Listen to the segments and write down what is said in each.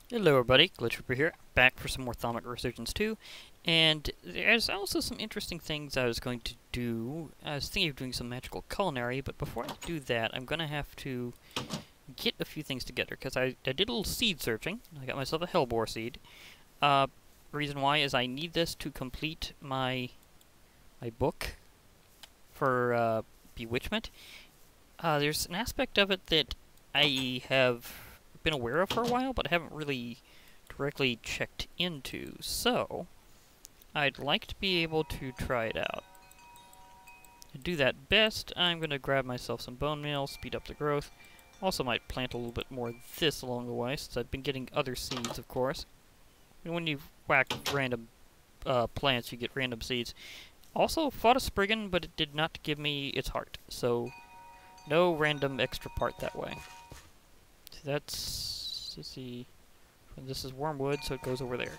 Hello everybody, Glitch Reaper here, back for some more Thaumic Resurgence 2, and there's also some interesting things I was going to do. I was thinking of doing some magical culinary, but before I do that, I'm going to have to get a few things together, because I did a little seed searching. I got myself a hellebore seed. Reason why is I need this to complete my book for Bewitchment. There's an aspect of it that I have been aware of for a while, but I haven't really directly checked into, so I'd like to be able to try it out. To do that best, I'm going to grab myself some bone meal, speed up the growth. Also might plant a little bit more of this along the way, since I've been getting other seeds, of course. And when you whack random plants, you get random seeds. Also, fought a Spriggan, but it did not give me its heart, so no random extra part that way. So that's, let's see, this is wormwood, so it goes over there.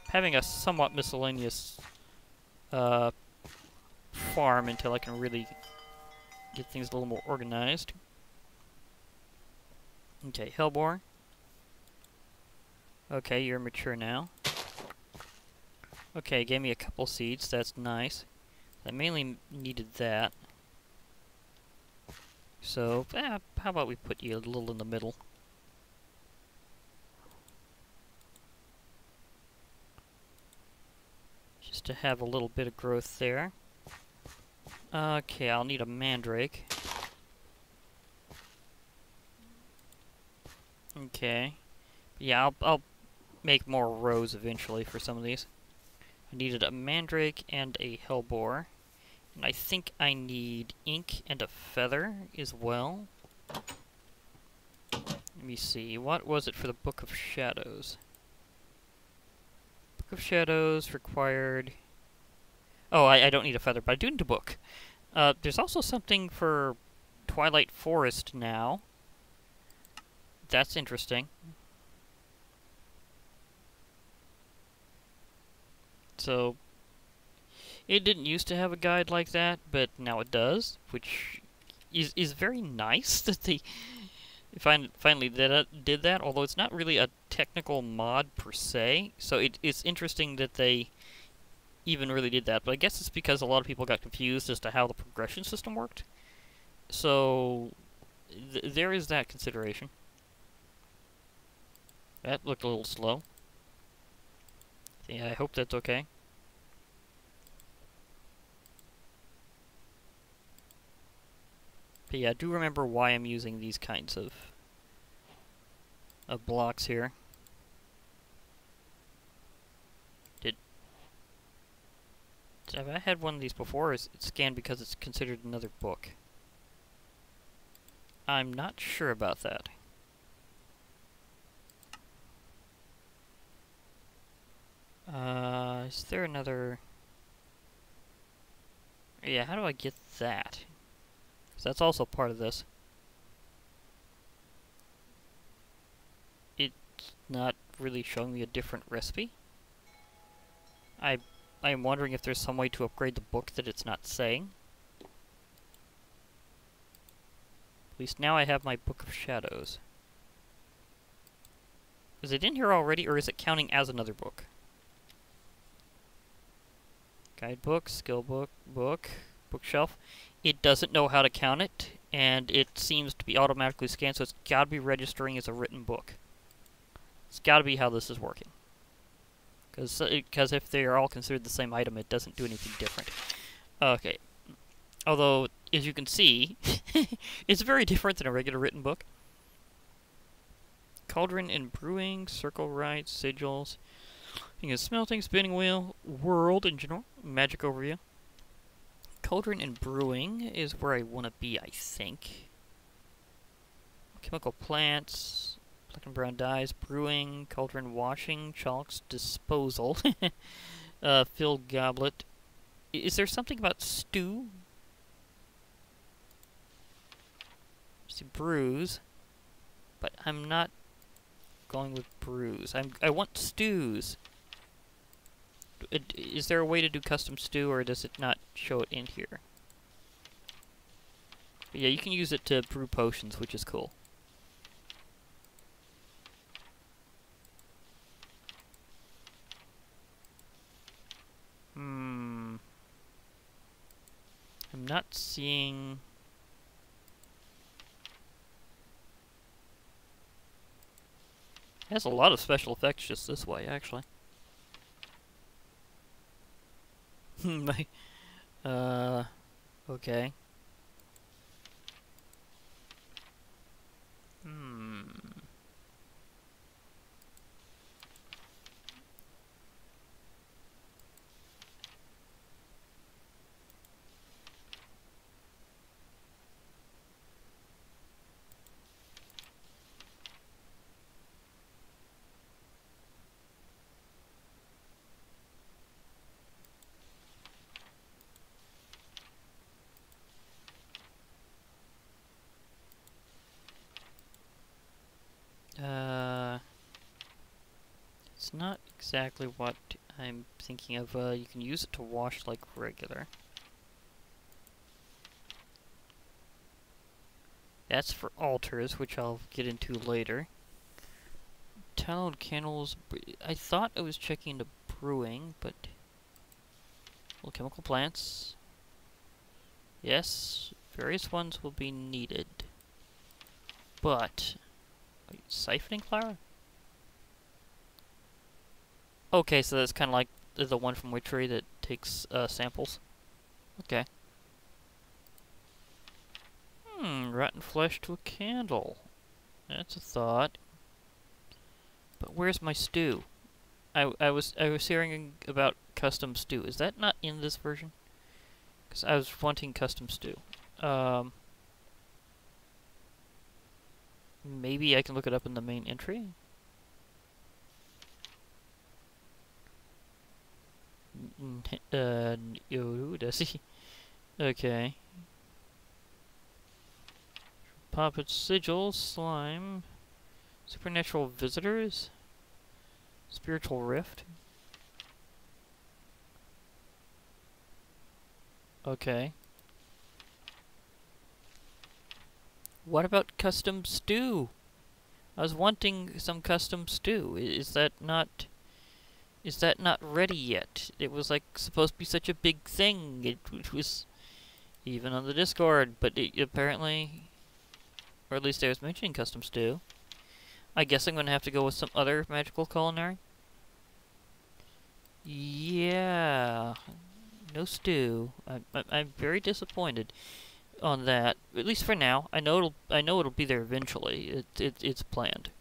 Having a somewhat miscellaneous farm until I can really get things a little more organized. Okay, hellebore. Okay, you're mature now. Okay, gave me a couple seeds, that's nice. I mainly needed that. So, how about we put you a little in the middle? Just to have a little bit of growth there. Okay, I'll need a mandrake. Okay. Yeah, I'll make more rows eventually for some of these. I needed a mandrake and a hellebore. And I think I need ink and a feather as well. Let me see, what was it for the Book of Shadows? Book of Shadows required... Oh, I don't need a feather, but I do need a book. There's also something for Twilight Forest now. That's interesting. So, it didn't used to have a guide like that, but now it does, which is very nice that they finally did that, although it's not really a technical mod per se, so it's interesting that they even really did that, but I guess it's because a lot of people got confused as to how the progression system worked. So, there is that consideration. That looked a little slow. Yeah, I hope that's okay. But yeah, I do remember why I'm using these kinds of blocks here. Have I had one of these before, or is it scanned because it's considered another book? I'm not sure about that. Is there another... Yeah, how do I get that? Because that's also part of this. It's not really showing me a different recipe. I'm wondering if there's some way to upgrade the book that it's not saying. At least now I have my Book of Shadows. Is it in here already, or is it counting as another book? Guidebook, skill book, bookshelf. It doesn't know how to count it, and it seems to be automatically scanned, so it's got to be registering as a written book. It's got to be how this is working. Because if they are all considered the same item, it doesn't do anything different. Okay. Although, as you can see, it's very different than a regular written book. Cauldron and brewing, circle rites, sigils. Thing is smelting, spinning wheel, world in general, magic overview. Cauldron and brewing is where I want to be, I think. Chemical plants, black and brown dyes, brewing, cauldron washing, chalks, disposal, filled goblet. Is there something about stew? See, brews, but I'm not going with brews. I want stews. Is there a way to do custom stew, or does it not show it in here? But yeah, you can use it to brew potions, which is cool. not seeing... It has a lot of special effects just this way, actually. Okay. Hmm. It's not exactly what I'm thinking of. You can use it to wash like regular. That's for altars, which I'll get into later. Tallow candles. I thought I was checking the brewing, but... Well, chemical plants. Yes, various ones will be needed. But... Siphoning flour? Okay, so that's kind of like the one from Witchery that takes samples. Okay. Rotten flesh to a candle. That's a thought. But where's my stew? I was hearing about custom stew. Is that not in this version? Because I was wanting custom stew. Maybe I can look it up in the main entry? Does he? Okay. Puppet sigil, slime, supernatural visitors, spiritual rift. Okay. What about custom stew? I was wanting some custom stew. Is that not ready yet? It was like supposed to be such a big thing. It was even on the Discord, but it apparently, or at least I was mentioning custom stew. I guess I'm gonna have to go with some other magical culinary. Yeah, no stew. I'm very disappointed on that. At least for now. I know it'll be there eventually. It's planned.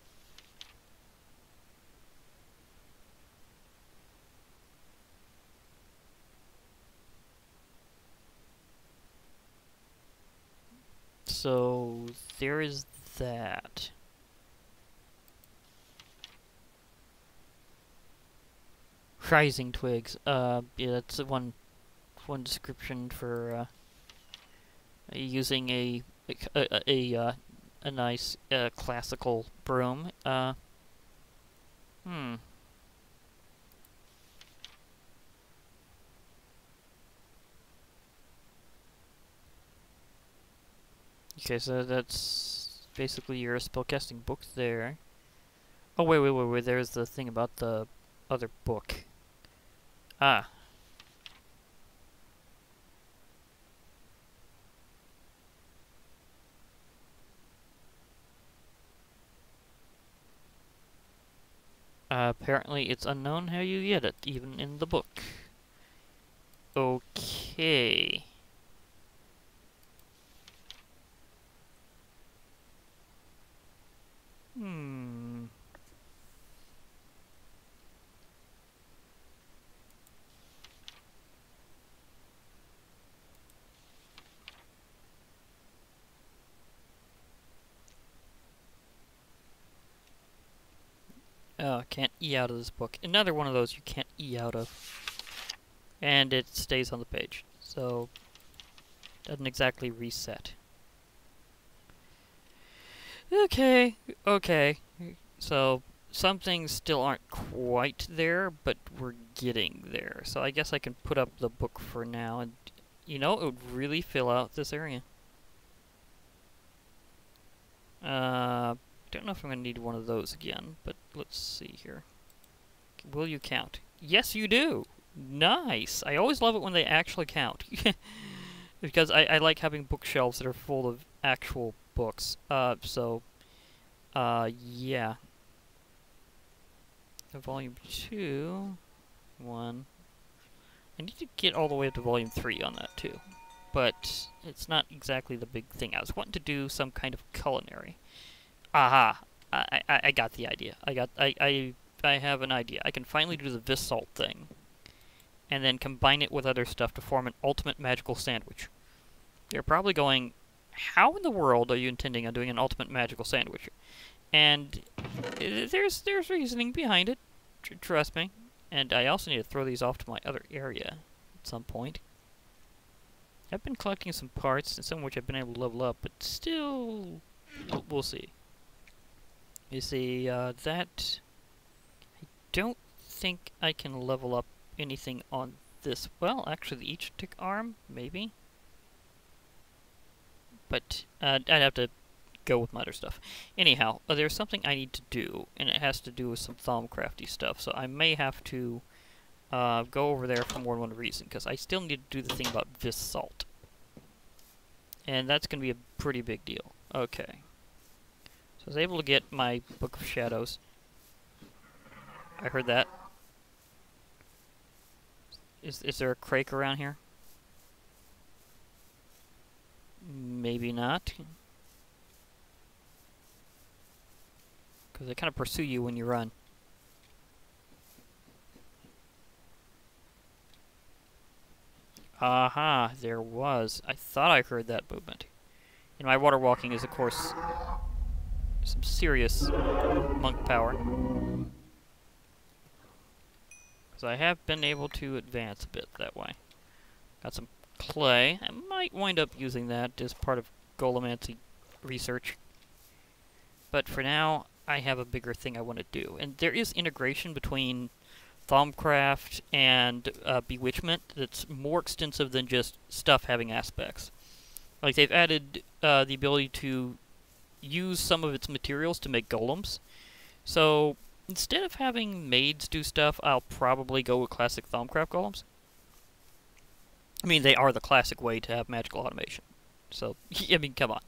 So there is that. Rising twigs. Yeah, that's one description for using a nice classical broom. Okay, so that's basically your spellcasting book there. Oh, wait, there's the thing about the other book. Ah. Apparently it's unknown how you get it, even in the book. Okay. Oh, can't E out of this book. Another one of those you can't E out of. And it stays on the page. So, doesn't exactly reset. Okay. So, some things still aren't quite there, but we're getting there. So I guess I can put up the book for now. And, you know, it would really fill out this area. Don't know if I'm going to need one of those again, but let's see here. Will you count? Yes, you do! Nice! I always love it when they actually count. Because I like having bookshelves that are full of actual books. Yeah. Volume 2, 1. I need to get all the way up to Volume 3 on that, too. But it's not exactly the big thing. I was wanting to do some kind of culinary. Aha! I got the idea. I have an idea. I can finally do the Visalt thing. And then combine it with other stuff to form an ultimate magical sandwich. You're probably going, how in the world are you intending on doing an ultimate magical sandwich? And there's reasoning behind it. Trust me. And I also need to throw these off to my other area at some point. I've been collecting some parts, and some of which I've been able to level up, but still, we'll see. You see, that... I don't think I can level up anything on this. Well, actually, the each-tick arm, maybe? But I'd have to go with my other stuff. Anyhow, there's something I need to do, and it has to do with some Thaumcrafty stuff, so I may have to go over there for more than one reason, because I still need to do the thing about Visalt. And that's going to be a pretty big deal. Okay. So I was able to get my Book of Shadows. I heard that. Is there a crake around here? Maybe not. Because they kind of pursue you when you run. Aha, there was. I thought I heard that movement. And my water walking is, of course, some serious monk power. Because I have been able to advance a bit that way. Got some clay. I might wind up using that as part of Golemancy research. But for now, I have a bigger thing I want to do. And there is integration between Thaumcraft and Bewitchment that's more extensive than just stuff having aspects. Like, they've added the ability to use some of its materials to make golems. So, instead of having maids do stuff, I'll probably go with classic Thaumcraft golems. I mean, they are the classic way to have magical automation. So, I mean, come on.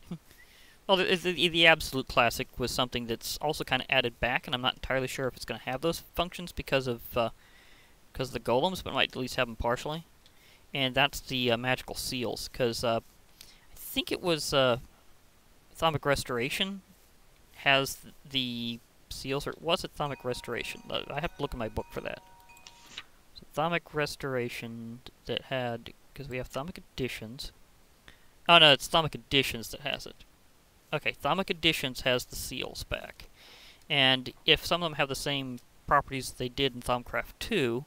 Well, the absolute classic was something that's also kind of added back, and I'm not entirely sure if it's going to have those functions because of the golems, but it might at least have them partially. And that's the magical seals, because I think it was Thaumic Restoration has the seals, or was it Thaumic Restoration? I have to look in my book for that. So Thaumic Restoration that had, because we have Thaumic Editions. Oh no, it's Thaumic Editions that has it. Okay, Thaumic Editions has the seals back. And if some of them have the same properties they did in Thaumcraft 2,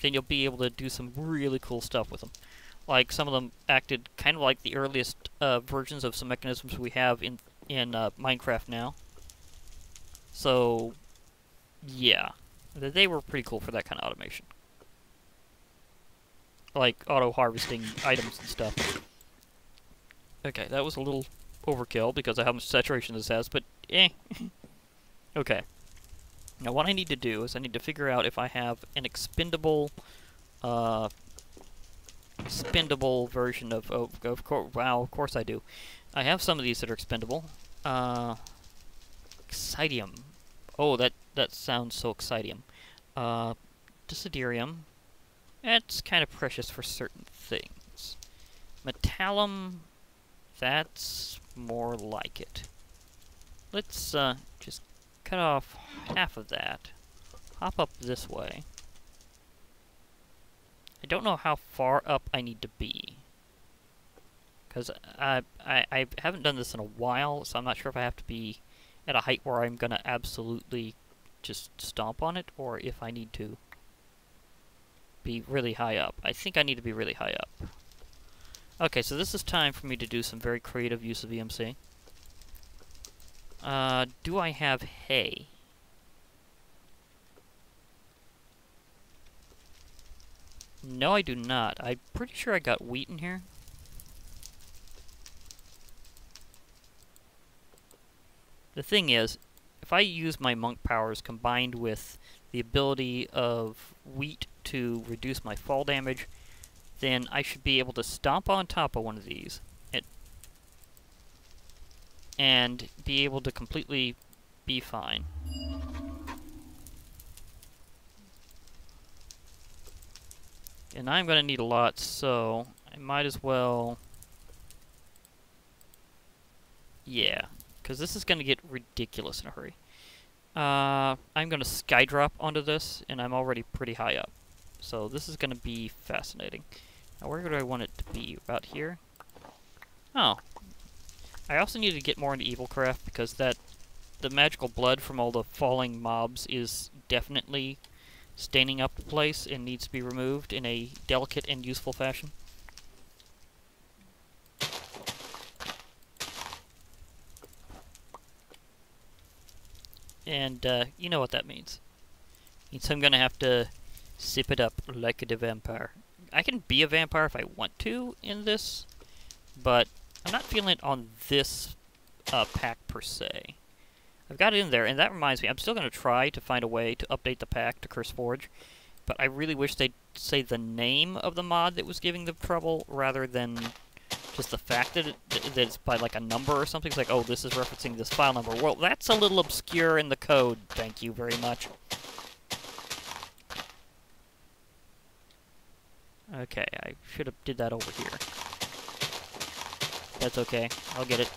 then you'll be able to do some really cool stuff with them. Like, some of them acted kind of like the earliest versions of some mechanisms we have in Minecraft now. So, yeah. They were pretty cool for that kind of automation. Like, auto-harvesting items and stuff. Okay, that was a little overkill because of how much saturation this has, but eh. Okay. Now what I need to do is I need to figure out if I have an expendable version of course, wow, of course I do. I have some of these that are expendable. Excidium. Oh, that sounds so excidium. Desiderium. That's kind of precious for certain things. Metallum. That's more like it. Let's just cut off half of that. Hop up this way. I don't know how far up I need to be. Because I haven't done this in a while, so I'm not sure if I have to be at a height where I'm going to absolutely just stomp on it, or if I need to be really high up. I think I need to be really high up. Okay, so this is time for me to do some very creative use of EMC. Do I have hay? No, I do not. I'm pretty sure I got wheat in here. The thing is, if I use my monk powers combined with the ability of wheat to reduce my fall damage, then I should be able to stomp on top of one of these and be able to completely be fine. And I'm going to need a lot, so I might as well... Yeah, because this is going to get ridiculous in a hurry. I'm going to skydrop onto this, and I'm already pretty high up. So this is going to be fascinating. Now, where do I want it to be? About here? Oh. I also need to get more into Evilcraft, because the magical blood from all the falling mobs is definitely staining up the place and needs to be removed in a delicate and useful fashion. And, you know what that means. It means I'm gonna have to sip it up like a vampire. I can be a vampire if I want to in this, but I'm not feeling it on this pack per se. I've got it in there, and that reminds me, I'm still going to try to find a way to update the pack to Curse Forge, but I really wish they'd say the name of the mod that was giving them trouble, rather than just the fact that, that it's by like a number or something. It's like, oh, this is referencing this file number. Well, that's a little obscure in the code, thank you very much. Okay, I should have did that over here. That's okay, I'll get it.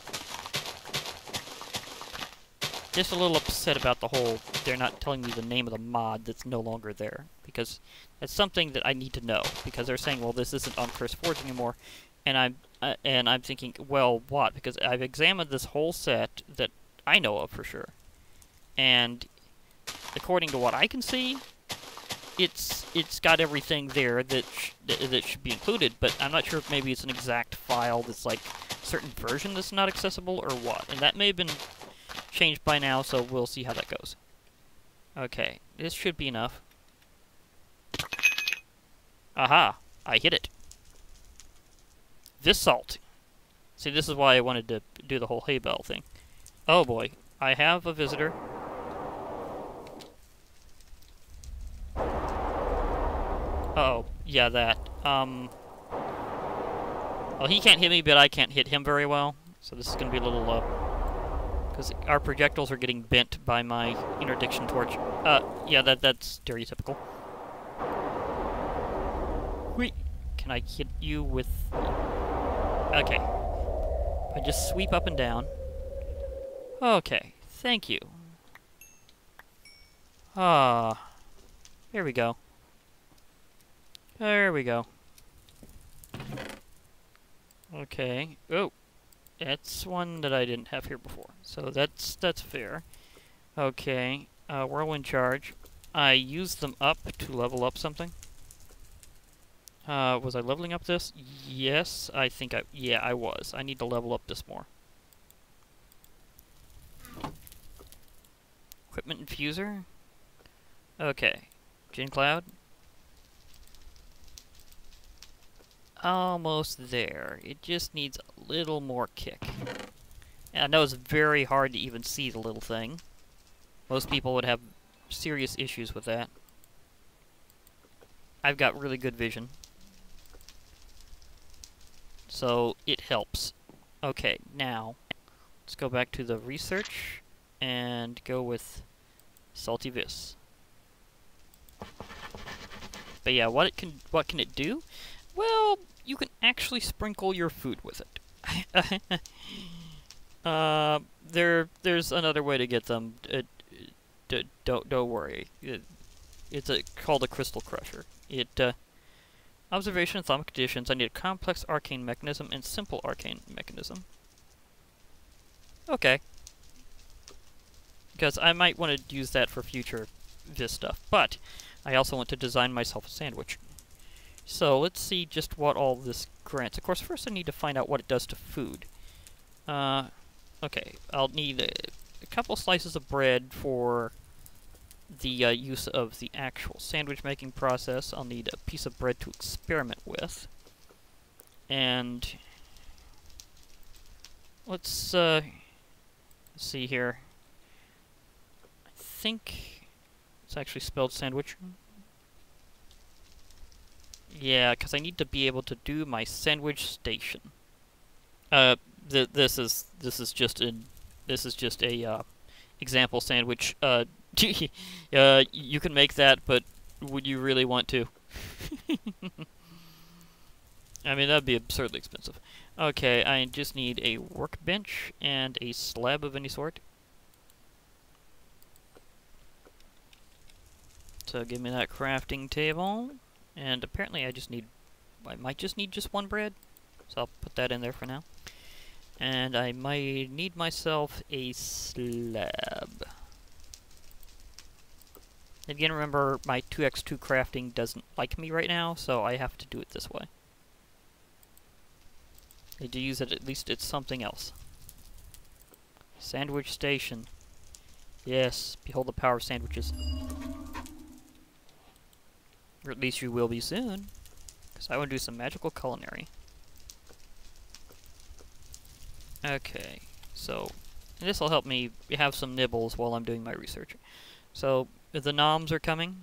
Just a little upset about the whole, they're not telling me the name of the mod that's no longer there, because that's something that I need to know, because they're saying, well, this isn't on Curse Forge anymore, and I'm thinking, well, what? Because I've examined this whole set that I know of for sure, and according to what I can see, it's got everything there that that should be included, but I'm not sure if maybe it's an exact file that's like a certain version that's not accessible or what, and that may have been changed by now, so we'll see how that goes. Okay, this should be enough. Aha! I hit it. This salt. See, this is why I wanted to do the whole hay bale thing. Oh boy, I have a visitor. Uh-oh, yeah, that. Well, he can't hit me, but I can't hit him very well, so this is gonna be a little, because our projectiles are getting bent by my interdiction torch. Yeah, that's stereotypical. Wait, can I hit you with... Okay. I just sweep up and down. Okay, thank you. Ah, there we go. There we go. Okay. Oh, that's one that I didn't have here before, so that's fair. Okay, whirlwind charge. I used them up to level up something. Was I leveling up this? Yes, I think yeah, I was. I need to level up this more. Equipment infuser. Okay, Gin Cloud. Almost there. It just needs a little more kick. And I know it's very hard to even see the little thing. Most people would have serious issues with that. I've got really good vision, so it helps. Okay, now let's go back to the research and go with Salty Vis. But yeah, what can it do? Well, you can actually sprinkle your food with it. There's another way to get them. Don't worry. It's called a crystal crusher. Observation of Thaumic conditions. I need a complex arcane mechanism and simple arcane mechanism. Okay. Because I might want to use that for future Vis stuff, but I also want to design myself a sandwich. So let's see just what all this grants. Of course, first I need to find out what it does to food. Okay, I'll need a couple slices of bread for the use of the actual sandwich making process. I'll need a piece of bread to experiment with. And let's see here. I think it's actually spelled sandwich. Yeah, because I need to be able to do my sandwich station. This is just a example sandwich. You can make that, but would you really want to? I mean, that'd be absurdly expensive. Okay, I just need a workbench and a slab of any sort. So give me that crafting table. And apparently I might just need just one bread. So I'll put that in there for now. And I might need myself a slab. Again, remember, my 2x2 crafting doesn't like me right now, so I have to do it this way. I need to use it, at least it's something else. Sandwich station. Yes, behold the power of sandwiches. Or at least you will be soon. Because I want to do some magical culinary. Okay, so this will help me have some nibbles while I'm doing my research. So, the noms are coming.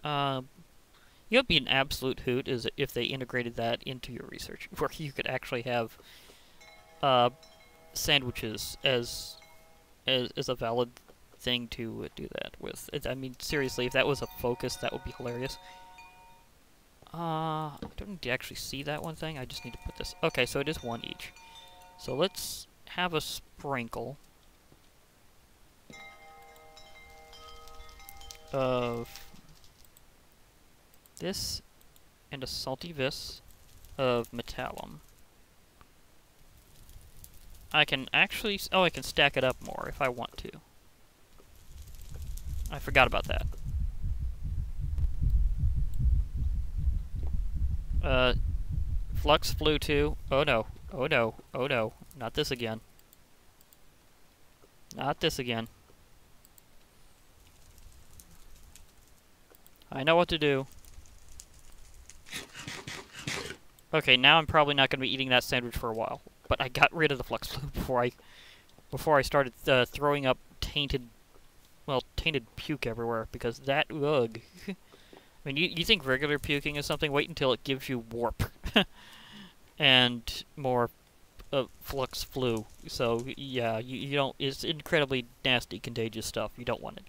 You would be an absolute hoot is if they integrated that into your research, where you could actually have sandwiches as a valid thing to do that with. I mean, seriously, if that was a focus, that would be hilarious. I don't need to actually see that one thing. I just need to put this. Okay, so it is one each. So let's have a sprinkle of this and a salty vis of metallum. I can actually... Oh, I can stack it up more if I want to. I forgot about that. Flux flew too. Oh no. Oh no. Oh no. Not this again. Not this again. I know what to do. Okay, now I'm probably not going to be eating that sandwich for a while. But I got rid of the flux flu before I started throwing up tainted puke everywhere, because that, ugh. I mean, you think regular puking is something? Wait until it gives you warp. And more flux flu. So, yeah, you don't... It's incredibly nasty, contagious stuff. You don't want it.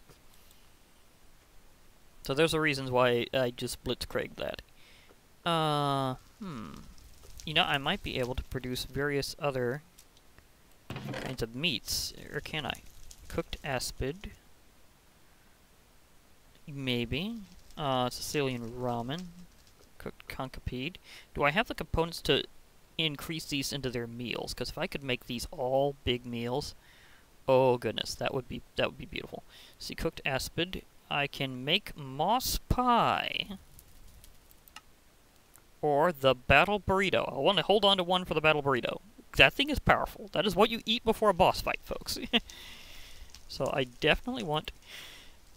So there's the reasons why I just blitzkrieg that. You know, I might be able to produce various other kinds of meats. Or can I? Cooked aspid. Maybe. Sicilian ramen. Cooked concipede. Do I have the components to increase these into their meals? Because if I could make these all big meals, oh goodness, that would be beautiful. See, cooked aspid. I can make moss pie. Or the battle burrito. I want to hold on to one for the battle burrito. That thing is powerful. That is what you eat before a boss fight, folks. So I definitely want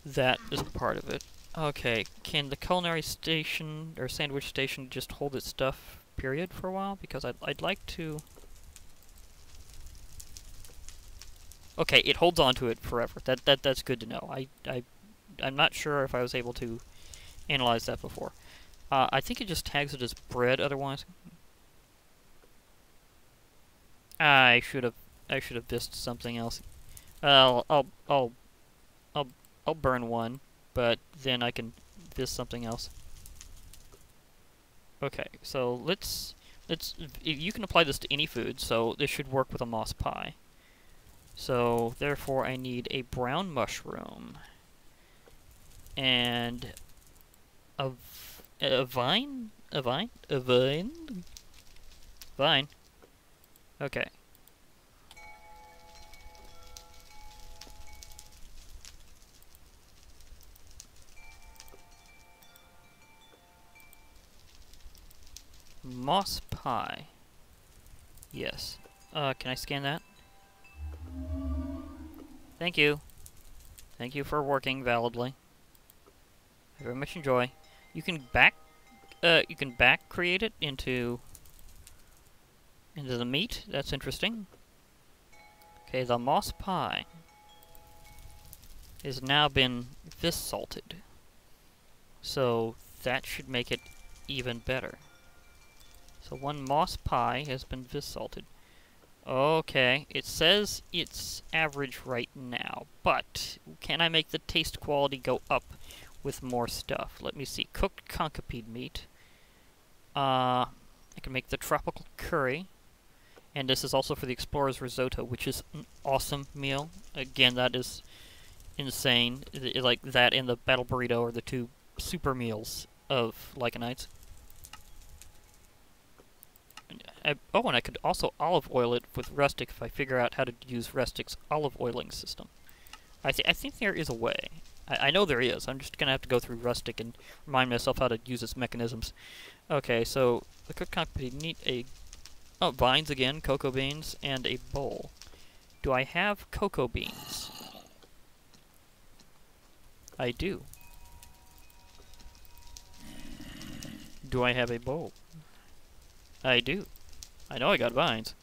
that as part of it. Okay, can the culinary station, or sandwich station, just hold its stuff, period, for a while? Because I'd like to... Okay, it holds on to it forever. That's good to know. I'm not sure if I was able to analyze that before. I think it just tags it as bread otherwise. I should have missed something else. I'll burn one, but then I can vis something else. Okay, so let's you can apply this to any food, so this should work with a moss pie. So therefore I need a brown mushroom and a vine? A vine? A vine? Vine. Okay. Moss pie. Yes. Can I scan that? Thank you. Thank you for working validly. I very much enjoy. You can back create it into the meat. That's interesting. Okay, the moss pie has now been vis salted, so that should make it even better. So 1 moss pie has been vis-salted. Okay, it says it's average right now, but can I make the taste quality go up with more stuff? Let me see. Cooked concipede meat. I can make the tropical curry. And this is also for the Explorer's Risotto, which is an awesome meal. Again, that is insane. Like, that and the Battle Burrito are the 2 super meals of Lycanites. Oh, and I could also olive oil it with Rustic if I figure out how to use Rustic's olive oiling system. I think there is a way. I know there is. I'm just going to have to go through Rustic and remind myself how to use its mechanisms. Okay, so the cooked concipede need a... Oh, vines again, cocoa beans, and a bowl. Do I have cocoa beans? I do. Do I have a bowl? I do. I know I got vines.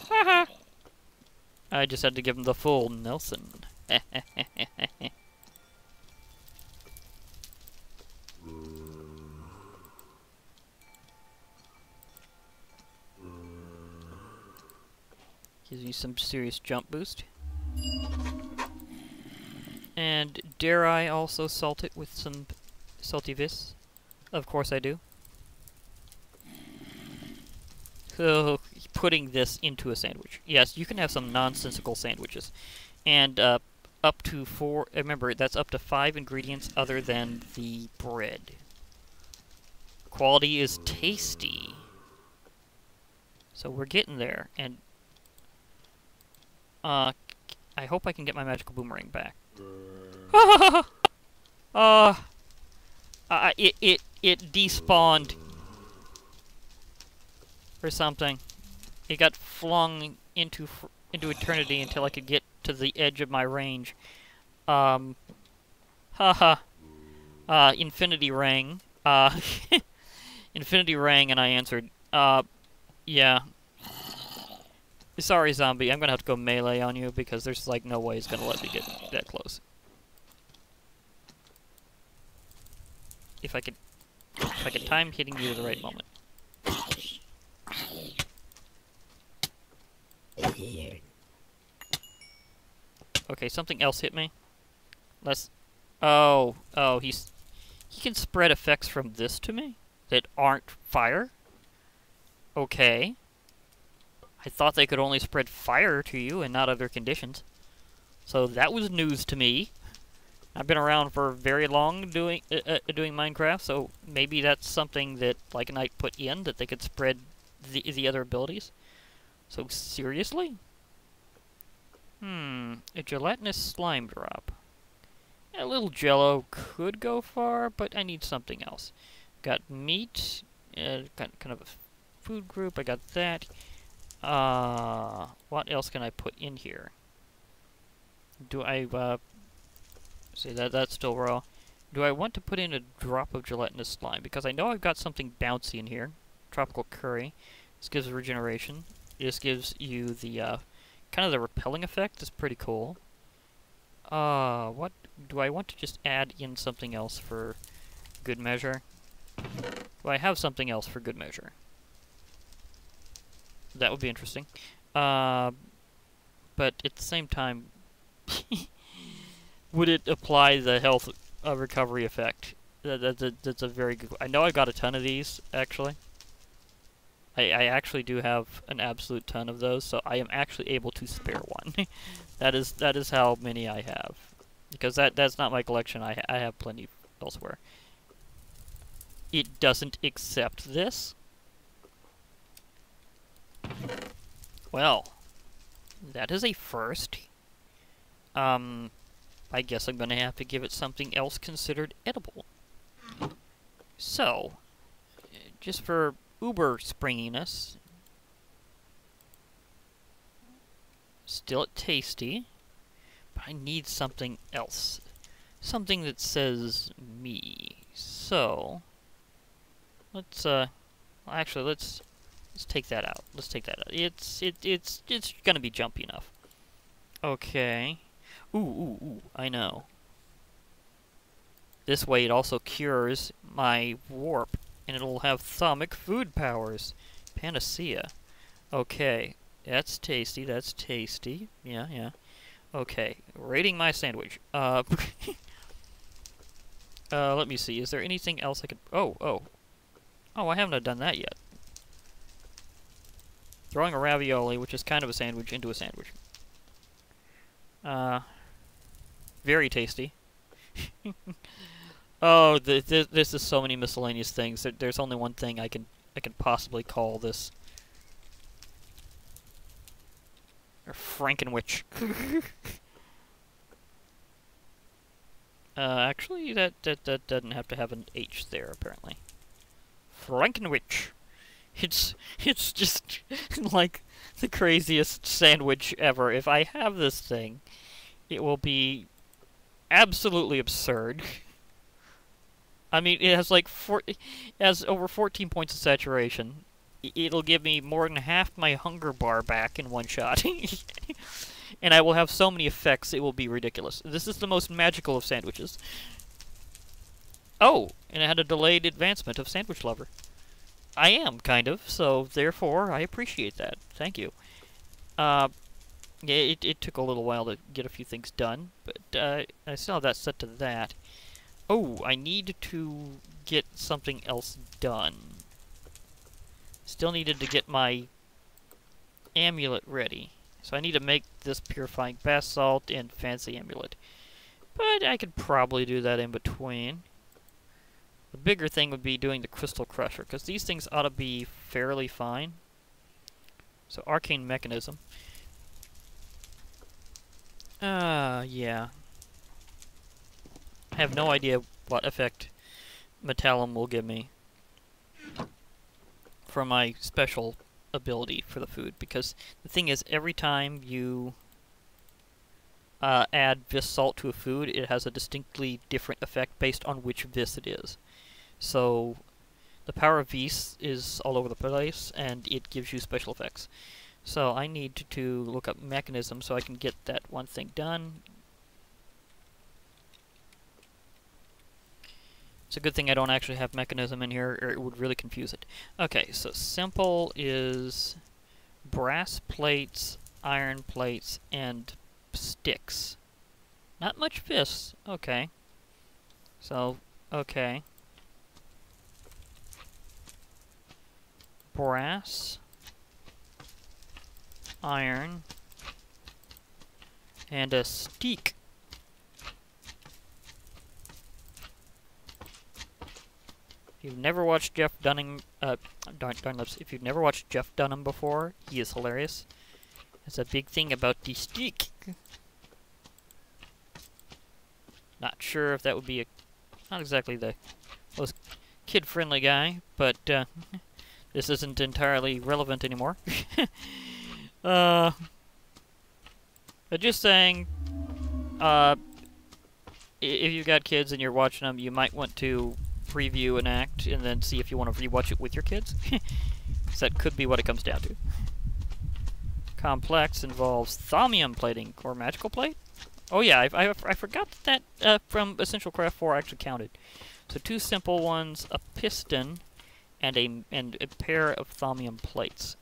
Haha! I just had to give him the full Nelson. Gives me some serious jump boost. And dare I also salt it with some salty vis? Of course I do. So, putting this into a sandwich. Yes, you can have some nonsensical sandwiches. And up to 4, remember, that's up to 5 ingredients other than the bread. Quality is tasty. So we're getting there, and I hope I can get my magical boomerang back. It despawned or something. It got flung into eternity until I could get to the edge of my range. Infinity rang. Infinity rang, and I answered. Yeah. Sorry, zombie. I'm gonna have to go melee on you because there's like no way he's gonna let me get that close. If I could time hitting you at the right moment. Okay, something else hit me. Oh, he can spread effects from this to me that aren't fire? Okay. I thought they could only spread fire to you and not other conditions. So that was news to me. I've been around for very long doing Minecraft, so maybe that's something that Lycanite put in, that they could spread the other abilities. So seriously? A gelatinous slime drop. A little jello could go far, but I need something else. Got meat, got kind of a food group, I got that. What else can I put in here? Do I, see that's still raw. Do I want to put in a drop of gelatinous slime? Because I know I've got something bouncy in here. Tropical curry. This gives regeneration. This gives you the, kind of the repelling effect is pretty cool. What do I want to just add in something else for good measure? Do I have something else for good measure? That would be interesting. But at the same time, would it apply the health recovery effect? That's a very good... I know I got a ton of these, actually. I actually do have an absolute ton of those, so I am actually able to spare one. that is how many I have. Because that's not my collection, I have plenty elsewhere. It doesn't accept this? Well, that is a first. I guess I'm gonna have to give it something else considered edible. So, just for uber springiness, still tasty, but I need something else. Something that says me. So, let's actually let's take that out. Let's take that out. It's gonna be jumpy enough. Okay. Ooh, I know. This way it also cures my warp, and it'll have Thaumic food powers. Panacea. Okay. That's tasty, that's tasty. Yeah. Okay. Rating my sandwich. Let me see. Is there anything else I could... Oh, I haven't done that yet. Throwing a ravioli, which is kind of a sandwich, into a sandwich. Very tasty. Oh, this is so many miscellaneous things. There's only one thing I can possibly call this. Or Frankenwich. Actually, that doesn't have to have an H there, apparently. Frankenwich. It's just like the craziest sandwich ever. If I have this thing, it will be absolutely absurd. I mean, it has like it has over 14 points of saturation. It'll give me more than half my hunger bar back in one shot. And I will have so many effects, it will be ridiculous. This is the most magical of sandwiches. Oh, and it had a delayed advancement of Sandwich Lover. I am, kind of, so therefore I appreciate that. Thank you. Yeah, it took a little while to get a few things done, but I still have that set to that. Oh, I need to get something else done. Still needed to get my amulet ready. So I need to make this purifying bath salt and fancy amulet. But I could probably do that in between. The bigger thing would be doing the crystal crusher, because these things ought to be fairly fine. So arcane mechanism. Yeah. I have no idea what effect Metallum will give me for my special ability for the food, because the thing is, every time you add Vis salt to a food, it has a distinctly different effect based on which Vis it is. So the power of Vis is all over the place, and it gives you special effects. So I need to look up mechanism so I can get that one thing done. It's a good thing I don't actually have mechanism in here, or it would really confuse it. Okay, so simple is brass plates, iron plates, and sticks. Not much fists. Okay. So, okay. Brass, iron, and a stick. If you've never watched Jeff Dunham, if you've never watched Jeff Dunham before, he is hilarious. There's a big thing about the stick. Not sure if that would be not exactly the most kid-friendly guy, but this isn't entirely relevant anymore. But just saying, if you've got kids and you're watching them, you might want to preview an act and then see if you want to rewatch it with your kids. So that could be what it comes down to. Complex involves thaumium plating or magical plate. Oh yeah, I forgot that from Essential Craft 4 actually counted. So 2 simple ones, a piston, and a pair of thaumium plates.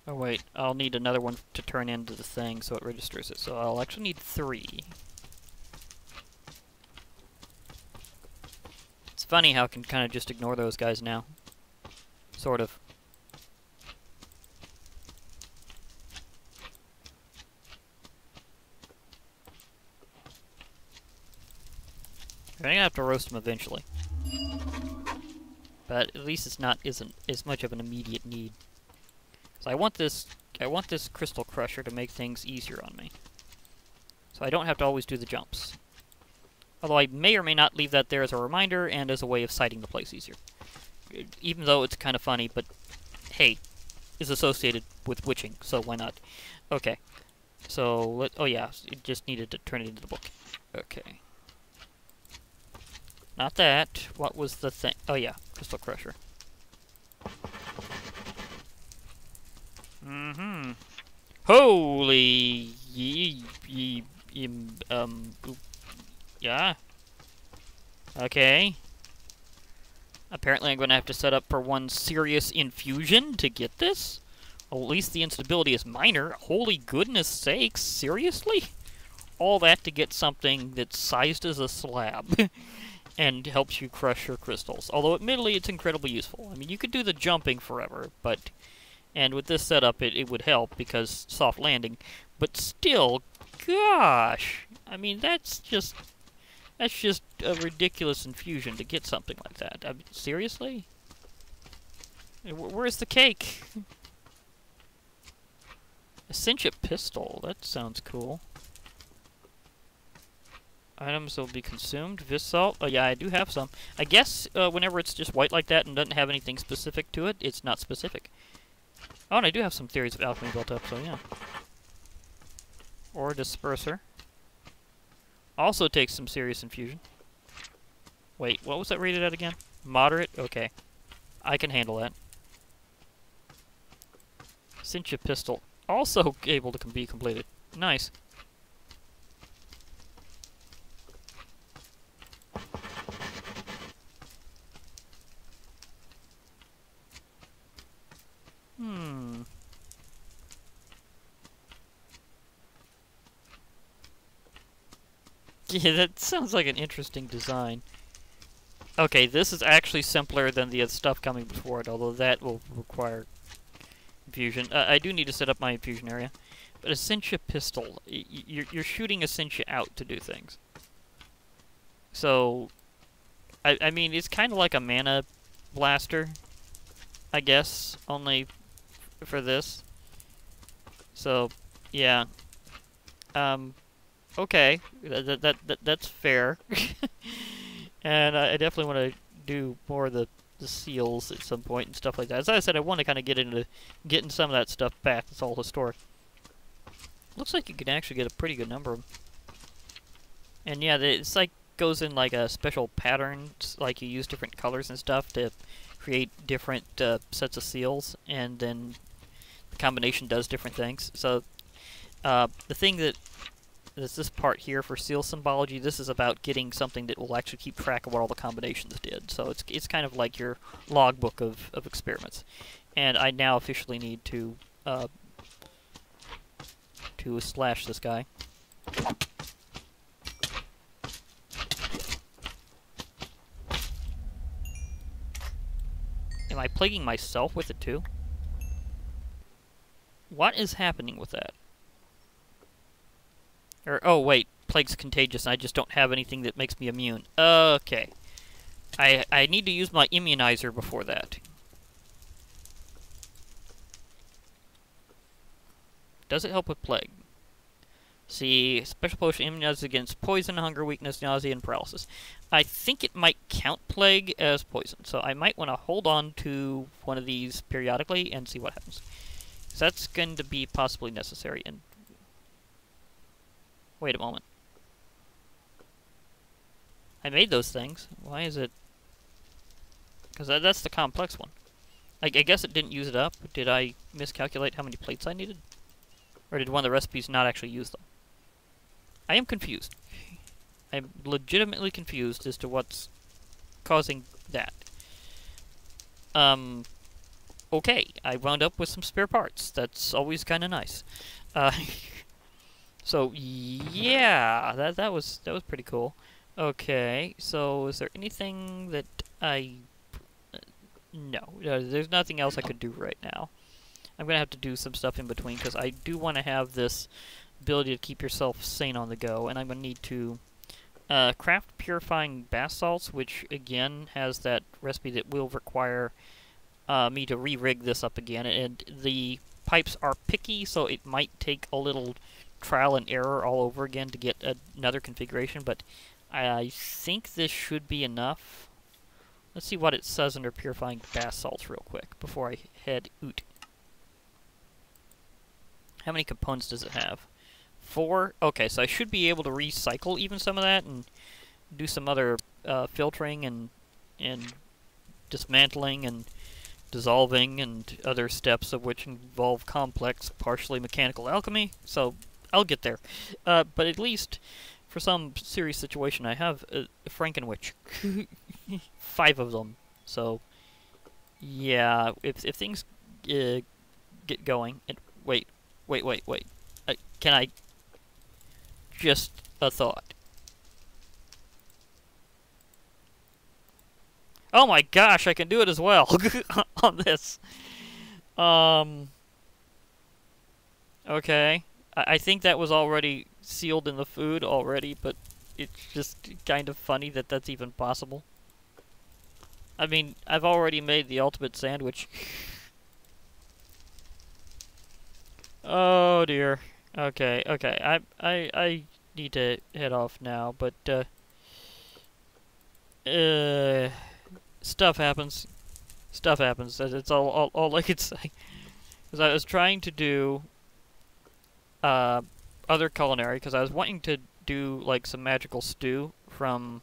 Oh wait, I'll need another one to turn into the thing so it registers it. So I'll actually need 3. It's funny how I can kind of just ignore those guys now. Sort of. I'm gonna have to roast them eventually. But at least it's not isn't as much of an immediate need. So I want this crystal crusher to make things easier on me. So I don't have to always do the jumps. Although I may or may not leave that there as a reminder and as a way of sighting the place easier. Even though it's kind of funny, but hey, is associated with witching, so why not? Okay. So, oh yeah, it just needed to turn it into the book. Okay. Not that. What was the thing? Oh yeah, Crystal Crusher. Mm-hmm. Holy... yeah. Okay. Apparently I'm going to have to set up for one serious infusion to get this? Well, at least the instability is minor. Holy goodness sakes, seriously? All that to get something that's sized as a slab and helps you crush your crystals. Although, admittedly, it's incredibly useful. I mean, you could do the jumping forever, but... And with this setup, it would help because soft landing. But still, gosh! I mean, that's just a ridiculous infusion to get something like that. I mean, seriously? Where's the cake? A Cinch pistol. That sounds cool. Items will be consumed. Visalt. Oh yeah, I do have some. I guess whenever it's just white like that and doesn't have anything specific to it, it's not specific. Oh, and I do have some theories of alchemy built up, so yeah. Or disperser. Also takes some serious infusion. Wait, what was that rated at again? Moderate? Okay. I can handle that. Cinch pistol. Also able to be completed. Nice. Yeah, that sounds like an interesting design. Okay, this is actually simpler than the stuff coming before it, although that will require infusion. I do need to set up my infusion area. But a Cinch pistol, you're shooting a Cinch out to do things. So, I mean, it's kind of like a mana blaster, I guess, only for this. So, yeah. Okay, that's fair. And I definitely want to do more of the seals at some point and stuff like that. As I said, I want to kind of get into getting some of that stuff back. It's all historic. Looks like you can actually get a pretty good number of them. And yeah, it's like goes in like a special patterns, like you use different colors and stuff to create different sets of seals, and then the combination does different things. So the thing that this part here for seal symbology, this is about getting something that will actually keep track of what all the combinations did. So it's kind of like your logbook of experiments. And I now officially need to slash this guy. Am I plaguing myself with it too? What is happening with that? Or, oh wait, plague's contagious and I just don't have anything that makes me immune. Okay. I need to use my immunizer before that. Does it help with plague? See, special potion immunizes against poison, hunger, weakness, nausea, and paralysis. I think it might count plague as poison, so I might want to hold on to one of these periodically and see what happens. So that's going to be possibly necessary. And wait a moment. I made those things. Why is it... Because that's the complex one. I guess it didn't use it up. Did I miscalculate how many plates I needed? Or did one of the recipes not actually use them? I am confused. I'm legitimately confused as to what's causing that. Okay, I wound up with some spare parts. That's always kind of nice. So yeah, that was pretty cool. Okay, so is there anything that no, there's nothing else I could do right now. I'm gonna have to do some stuff in between because I do want to have this ability to keep yourself sane on the go, and I'm gonna need to craft purifying bath salts, which again has that recipe that will require me to re-rig this up again, and the pipes are picky, so it might take a little trial and error all over again to get another configuration, but I think this should be enough. Let's see what it says under purifying bath salts real quick before I head out. How many components does it have? 4? Okay, so I should be able to recycle even some of that and do some other filtering and dismantling and dissolving and other steps of which involve complex, partially mechanical alchemy. So I'll get there. But at least for some serious situation, I have a Frankenwitch. 5 of them. So yeah, if things get going, wait. Can I just a thought? Oh my gosh, I can do it as well on this. Okay. I think that was already sealed in the food already, but it's just kind of funny that that's even possible. I mean, I've already made the ultimate sandwich. Oh dear. Okay. I need to head off now, but stuff happens. Stuff happens. That's all I could say. Because I was trying to do other culinary, because I was wanting to do like some magical stew from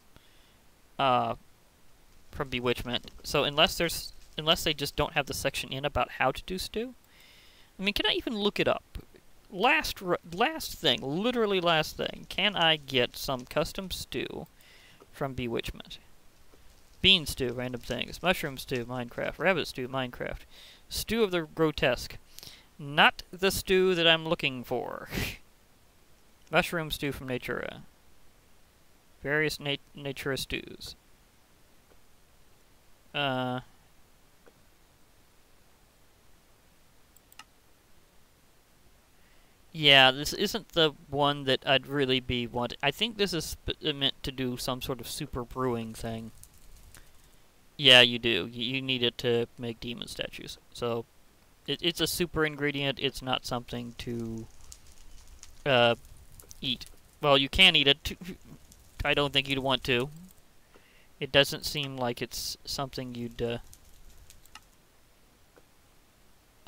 Bewitchment. So unless they just don't have the section in about how to do stew, I mean, can I even look it up? Last thing, literally last thing. Can I get some custom stew from Bewitchment? Bean stew, random things. Mushroom stew, Minecraft. Rabbit stew, Minecraft. Stew of the grotesque. Not the stew that I'm looking for. Mushroom stew from Natura. Various Natura stews. Yeah, this isn't the one that I'd really be wanting. I think this is meant to do some sort of super brewing thing. Yeah, you do. You need it to make demon statues. So, it's a super ingredient. It's not something to eat. Well, you can eat it. I don't think you'd want to. It doesn't seem like it's something you'd...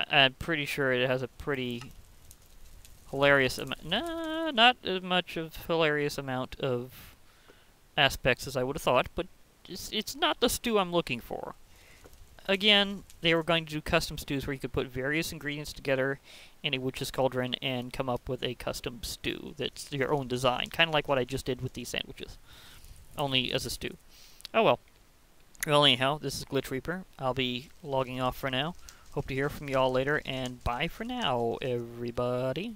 I'm pretty sure it has a pretty hilarious amount... Nah, not as much of hilarious amount of aspects as I would have thought, but it's not the stew I'm looking for. Again, they were going to do custom stews where you could put various ingredients together in a witch's cauldron and come up with a custom stew that's your own design. Kind of like what I just did with these sandwiches. Only as a stew. Oh well. Well, anyhow, this is Glitch Reaper. I'll be logging off for now. Hope to hear from you all later, and bye for now, everybody.